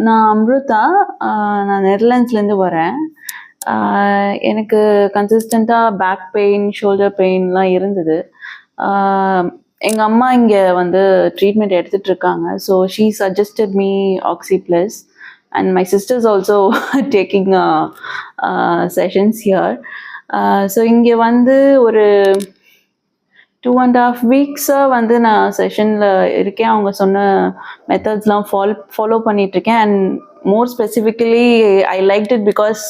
நான் அம்ருதா. நான் நெதர்லாண்ட்ஸ்லேருந்து வரேன். எனக்கு கன்சிஸ்டண்ட்டாக பேக் பெயின், ஷோல்டர் பெயின்லாம் இருந்தது. எங்கள் அம்மா இங்கே வந்து ட்ரீட்மெண்ட் எடுத்துகிட்டு இருக்காங்க. So she suggested me oxy plus and my sisters also taking sessions here. So இங்கே வந்து ஒரு 2.5 வீக்ஸாக வந்து நான் செஷனில் இருக்கேன். அவங்க சொன்ன மெத்தட்ஸ்லாம் ஃபாலோ பண்ணிகிட்ருக்கேன். And more specifically I liked it because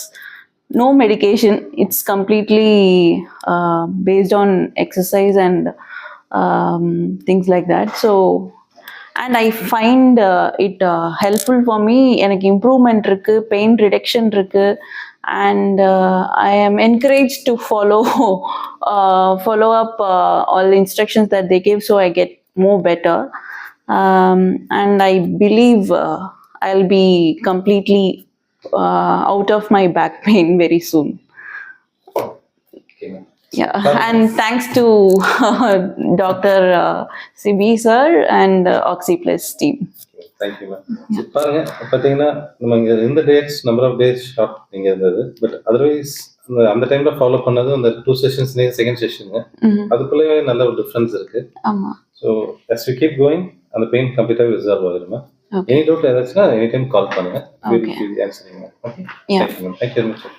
no medication. It's completely based on exercise and things like that. So, and I find it helpful for me. எனக்கு improvement இருக்கு, pain reduction இருக்கு, and I am encouraged to follow up all the instructions that they give, so I get more better. And I believe I'll be completely out of my back pain very soon. Okay. Yeah, and thanks to Dr. CB sir and OxyPlus team. Thank you, ma'am. பாருங்க பார்த்தீங்கன்னா நம்ம இங்கே இந்த dates number of days short நீங்கள் இருந்தது, but otherwise அந்த டைமில் follow பண்ணது அந்த 2 செஷன்ஸ் செகண்ட் செஷனுங்க, அதுக்குள்ளேயே நல்ல ஒரு டிஃப்ரென்ஸ் இருக்குது. ஆமாம். So as we keep going அந்த பெயின் கம்ப்ளீட்டாக ரிசால்வ் ஆகிருமா. எனி டவுட் ஏதாச்சுன்னா எனி டைம் கால் பண்ணுங்கள். Okay. ஆன்சரிங்க. Okay. Thank you ma'am. Thank you very much.